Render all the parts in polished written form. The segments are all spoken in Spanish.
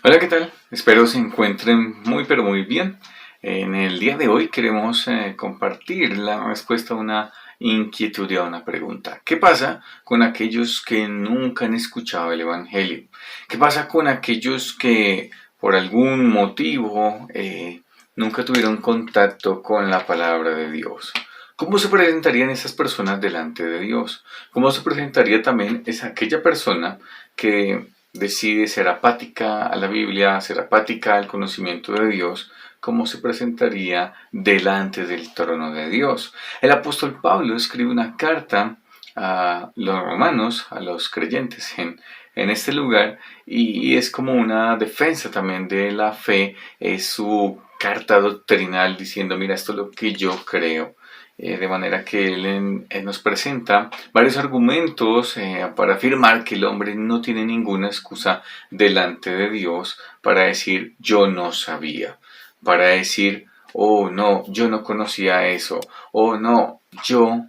Hola, ¿qué tal? Espero se encuentren muy pero muy bien. En el día de hoy queremos compartir la respuesta a una inquietud y a una pregunta. ¿Qué pasa con aquellos que nunca han escuchado el Evangelio? ¿Qué pasa con aquellos que por algún motivo nunca tuvieron contacto con la palabra de Dios? ¿Cómo se presentarían esas personas delante de Dios? ¿Cómo se presentaría también aquella persona que decide ser apática a la Biblia, ser apática al conocimiento de Dios? ¿Cómo se presentaría delante del trono de Dios? El apóstol Pablo escribe una carta a los romanos, a los creyentes en este lugar, y es como una defensa también de la fe, es su carta doctrinal diciendo, mira, esto es lo que yo creo. De manera que él nos presenta varios argumentos para afirmar que el hombre no tiene ninguna excusa delante de Dios para decir yo no sabía, para decir oh no, yo no conocía eso, oh no, yo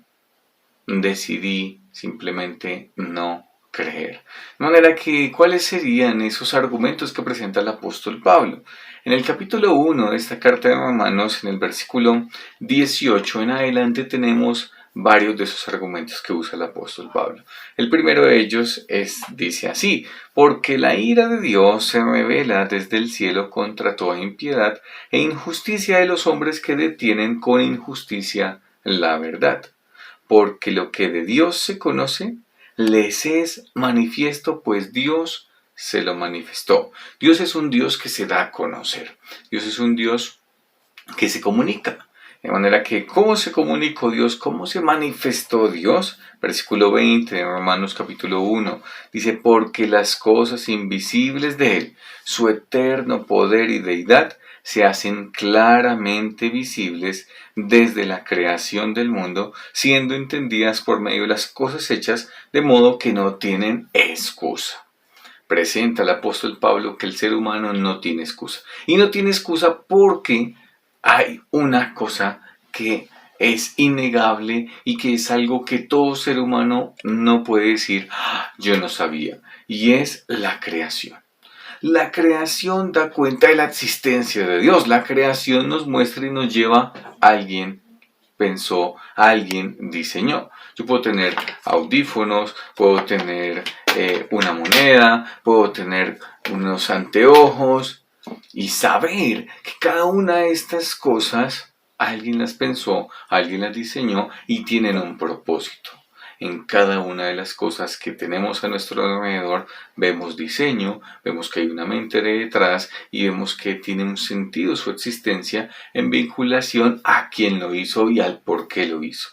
decidí simplemente no creer. De manera que, ¿cuáles serían esos argumentos que presenta el apóstol Pablo? En el capítulo 1 de esta carta de Romanos, en el versículo 18 en adelante, tenemos varios de esos argumentos que usa el apóstol Pablo. El primero de ellos dice así: porque la ira de Dios se revela desde el cielo contra toda impiedad e injusticia de los hombres que detienen con injusticia la verdad, porque lo que de Dios se conoce les es manifiesto, pues Dios se lo manifestó. Dios es un Dios que se da a conocer. Dios es un Dios que se comunica. De manera que, ¿cómo se comunicó Dios? ¿Cómo se manifestó Dios? Versículo 20 de Romanos capítulo 1 dice, porque las cosas invisibles de Él, su eterno poder y deidad, se hacen claramente visibles desde la creación del mundo, siendo entendidas por medio de las cosas hechas, de modo que no tienen excusa. Presenta el apóstol Pablo que el ser humano no tiene excusa. Y no tiene excusa porque hay una cosa que es innegable y que es algo que todo ser humano no puede decir, yo no sabía, y es la creación. La creación da cuenta de la existencia de Dios. La creación nos muestra y nos lleva a alguien pensó, alguien diseñó. Yo puedo tener audífonos, puedo tener una moneda, puedo tener unos anteojos y saber que cada una de estas cosas alguien las pensó, alguien las diseñó y tienen un propósito. En cada una de las cosas que tenemos a nuestro alrededor vemos diseño, vemos que hay una mente detrás y vemos que tiene un sentido su existencia en vinculación a quién lo hizo y al por qué lo hizo.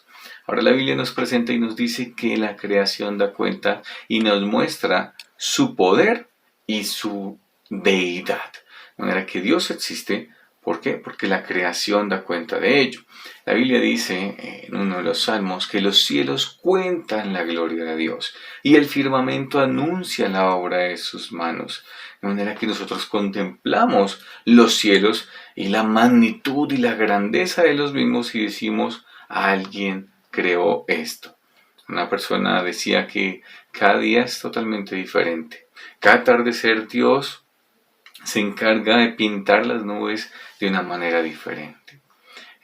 Ahora la Biblia nos presenta y nos dice que la creación da cuenta y nos muestra su poder y su deidad. De manera que Dios existe. ¿Por qué? Porque la creación da cuenta de ello. La Biblia dice en uno de los salmos que los cielos cuentan la gloria de Dios y el firmamento anuncia la obra de sus manos. De manera que nosotros contemplamos los cielos y la magnitud y la grandeza de los mismos y decimos, alguien creó esto. Una persona decía que cada día es totalmente diferente. Cada atardecer Dios se encarga de pintar las nubes de una manera diferente.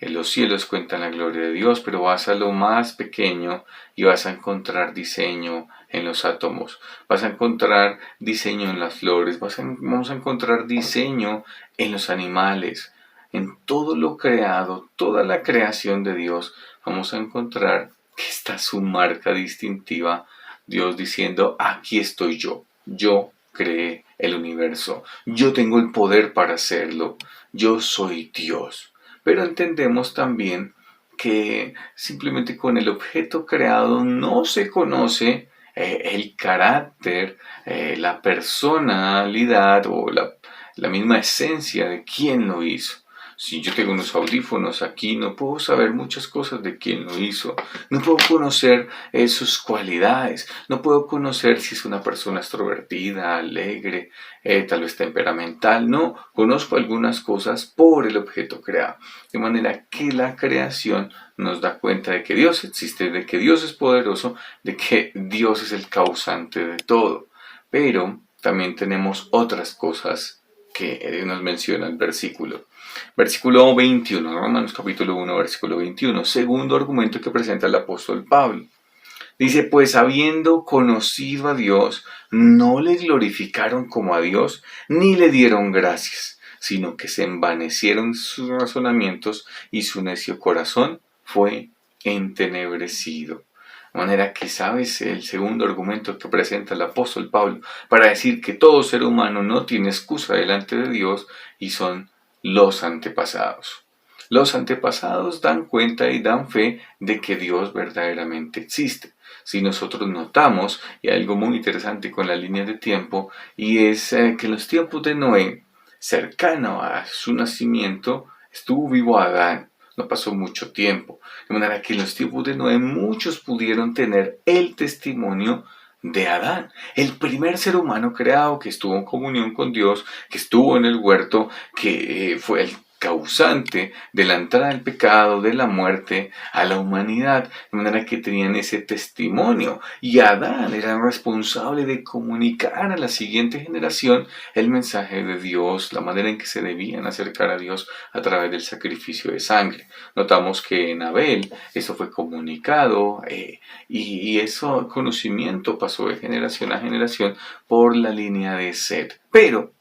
En los cielos cuentan la gloria de Dios, pero vas a lo más pequeño y vas a encontrar diseño en los átomos, vas a encontrar diseño en las flores, vamos a encontrar diseño en los animales, en todo lo creado, toda la creación de Dios, vamos a encontrar que está su marca distintiva, Dios diciendo, aquí estoy yo creé el universo, yo tengo el poder para hacerlo, yo soy Dios. Pero entendemos también que simplemente con el objeto creado no se conoce el carácter, la personalidad o la misma esencia de quién lo hizo. Si yo tengo unos audífonos aquí, no puedo saber muchas cosas de quién lo hizo. No puedo conocer sus cualidades. No puedo conocer si es una persona extrovertida, alegre, tal vez temperamental. No, conozco algunas cosas por el objeto creado. De manera que la creación nos da cuenta de que Dios existe, de que Dios es poderoso, de que Dios es el causante de todo. Pero también tenemos otras cosas que nos menciona el versículo. Versículo 21, Romanos capítulo 1, versículo 21. Segundo argumento que presenta el apóstol Pablo. Dice, pues habiendo conocido a Dios, no le glorificaron como a Dios, ni le dieron gracias, sino que se envanecieron sus razonamientos y su necio corazón fue entenebrecido. De manera que, ¿sabes? El segundo argumento que presenta el apóstol Pablo para decir que todo ser humano no tiene excusa delante de Dios y son los antepasados. Los antepasados dan cuenta y dan fe de que Dios verdaderamente existe. Si nosotros notamos, y hay algo muy interesante con la línea de tiempo, y es que en los tiempos de Noé, cercano a su nacimiento, estuvo vivo Adán. No pasó mucho tiempo. De manera que en los tiempos de Noé muchos pudieron tener el testimonio de Adán, el primer ser humano creado que estuvo en comunión con Dios, que estuvo en el huerto, que fue el causante de la entrada del pecado, de la muerte a la humanidad, de manera que tenían ese testimonio. Y Adán era responsable de comunicar a la siguiente generación el mensaje de Dios, la manera en que se debían acercar a Dios a través del sacrificio de sangre. Notamos que en Abel eso fue comunicado y ese conocimiento pasó de generación a generación por la línea de Set. Pero,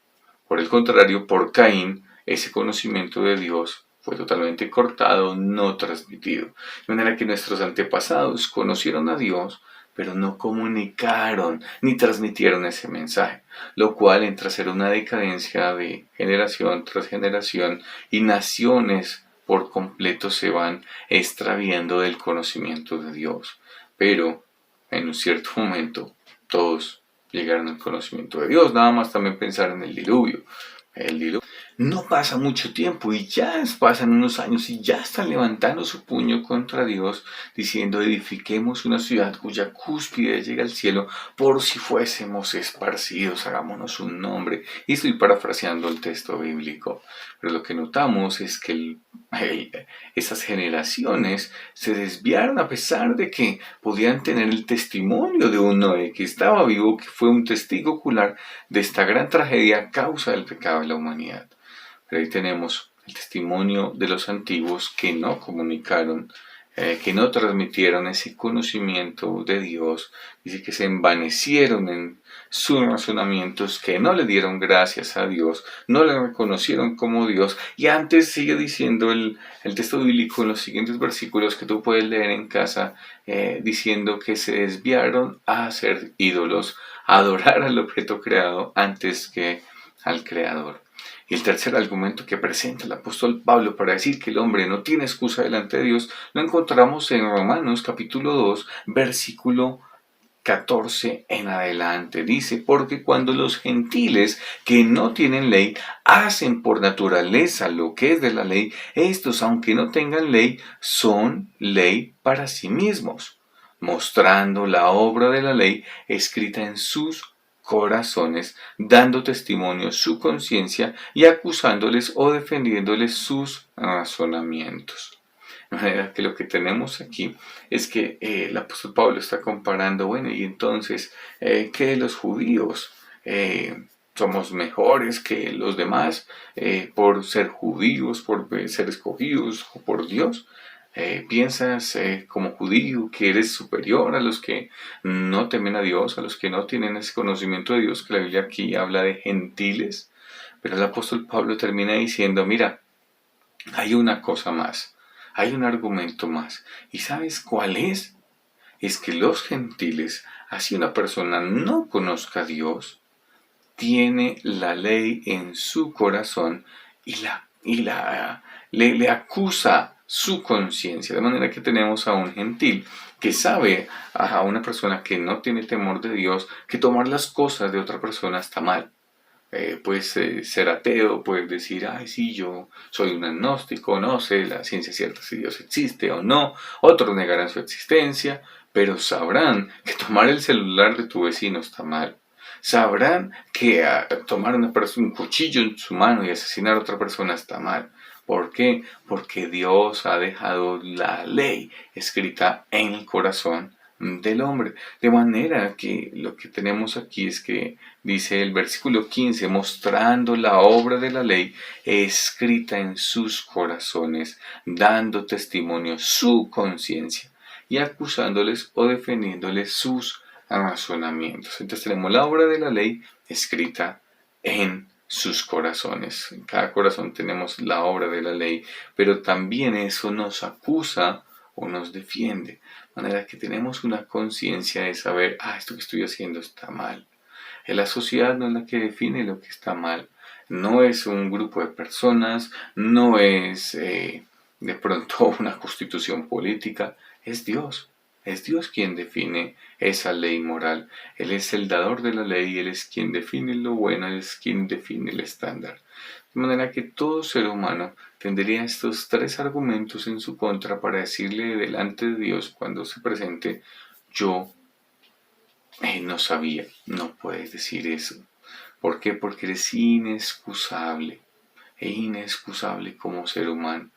por el contrario, por Caín, ese conocimiento de Dios fue totalmente cortado, no transmitido. De manera que nuestros antepasados conocieron a Dios, pero no comunicaron ni transmitieron ese mensaje, lo cual entra a ser una decadencia de generación tras generación y naciones por completo se van extraviando del conocimiento de Dios. Pero en un cierto momento todos llegaron al conocimiento de Dios, nada más también pensar en el diluvio. No pasa mucho tiempo y ya pasan unos años y ya están levantando su puño contra Dios diciendo edifiquemos una ciudad cuya cúspide llega al cielo por si fuésemos esparcidos, hagámonos un nombre. Y estoy parafraseando el texto bíblico, pero lo que notamos es que esas generaciones se desviaron a pesar de que podían tener el testimonio de un Noé que estaba vivo, que fue un testigo ocular de esta gran tragedia a causa del pecado de la humanidad. Pero ahí tenemos el testimonio de los antiguos que no comunicaron, que no transmitieron ese conocimiento de Dios. Dice que se envanecieron en sus razonamientos, que no le dieron gracias a Dios, no le reconocieron como Dios. Y antes sigue diciendo el texto bíblico en los siguientes versículos que tú puedes leer en casa, diciendo que se desviaron a hacer ídolos, a adorar al objeto creado antes que al Creador. Y el tercer argumento que presenta el apóstol Pablo para decir que el hombre no tiene excusa delante de Dios, lo encontramos en Romanos capítulo 2, versículo 14 en adelante. Dice, porque cuando los gentiles que no tienen ley hacen por naturaleza lo que es de la ley, estos, aunque no tengan ley, son ley para sí mismos, mostrando la obra de la ley escrita en sus corazones, dando testimonio su conciencia y acusándoles o defendiéndoles sus razonamientos. De manera que lo que tenemos aquí es que el apóstol Pablo está comparando, bueno, y entonces, que los judíos somos mejores que los demás por ser judíos, por ser escogidos por Dios. Piensas como judío que eres superior a los que no temen a Dios, a los que no tienen ese conocimiento de Dios, que la Biblia aquí habla de gentiles. Pero el apóstol Pablo termina diciendo, mira, hay una cosa más, hay un argumento más. ¿Y sabes cuál es? Es que los gentiles, así una persona no conozca a Dios, tiene la ley en su corazón y le acusa su conciencia. De manera que tenemos a un gentil que sabe, a una persona que no tiene temor de Dios, que tomar las cosas de otra persona está mal. Puedes ser ateo, puedes decir, ay, sí, yo soy un agnóstico, no sé la ciencia cierta si Dios existe o no. Otros negarán su existencia, pero sabrán que tomar el celular de tu vecino está mal. Sabrán que tomar un cuchillo en su mano y asesinar a otra persona está mal. ¿Por qué? Porque Dios ha dejado la ley escrita en el corazón del hombre. De manera que lo que tenemos aquí es que dice el versículo 15, mostrando la obra de la ley escrita en sus corazones, dando testimonio su conciencia y acusándoles o defendiéndoles sus razonamientos. Entonces tenemos la obra de la ley escrita en sus corazones. En cada corazón tenemos la obra de la ley, pero también eso nos acusa o nos defiende. De manera que tenemos una conciencia de saber, esto que estoy haciendo está mal. La sociedad no es la que define lo que está mal. No es un grupo de personas, no es de pronto una constitución política, es Dios. Es Dios quien define esa ley moral. Él es el dador de la ley, Él es quien define lo bueno, Él es quien define el estándar. De manera que todo ser humano tendría estos tres argumentos en su contra para decirle delante de Dios cuando se presente, yo no sabía, no puedes decir eso. ¿Por qué? Porque eres inexcusable, e inexcusable como ser humano.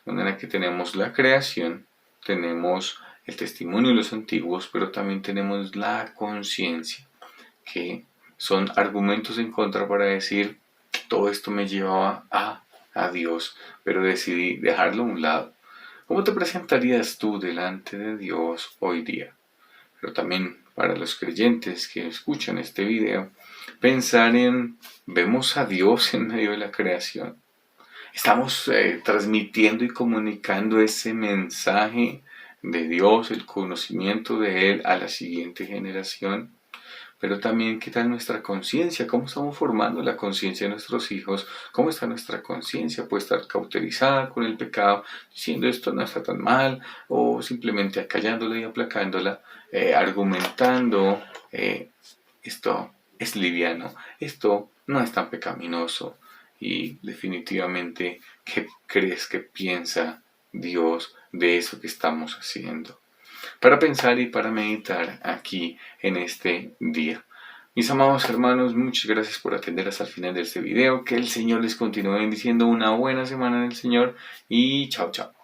De manera que tenemos la creación, tenemos el testimonio de los antiguos, pero también tenemos la conciencia, que son argumentos en contra para decir, todo esto me llevaba a Dios, pero decidí dejarlo a un lado. ¿Cómo te presentarías tú delante de Dios hoy día? Pero también para los creyentes que escuchan este video, pensar en, ¿vemos a Dios en medio de la creación? ¿Estamos transmitiendo y comunicando ese mensaje de Dios, el conocimiento de Él a la siguiente generación? Pero también, ¿qué tal nuestra conciencia? ¿Cómo estamos formando la conciencia de nuestros hijos? ¿Cómo está nuestra conciencia? ¿Puede estar cauterizada con el pecado, diciendo esto no está tan mal? ¿O simplemente acallándola y aplacándola, argumentando, esto es liviano, esto no es tan pecaminoso? Y definitivamente, ¿qué crees que piensa Dios de eso que estamos haciendo? Para pensar y para meditar aquí en este día. Mis amados hermanos, muchas gracias por atender hasta el final de este video. Que el Señor les continúe bendiciendo, una buena semana del Señor y chao, chao.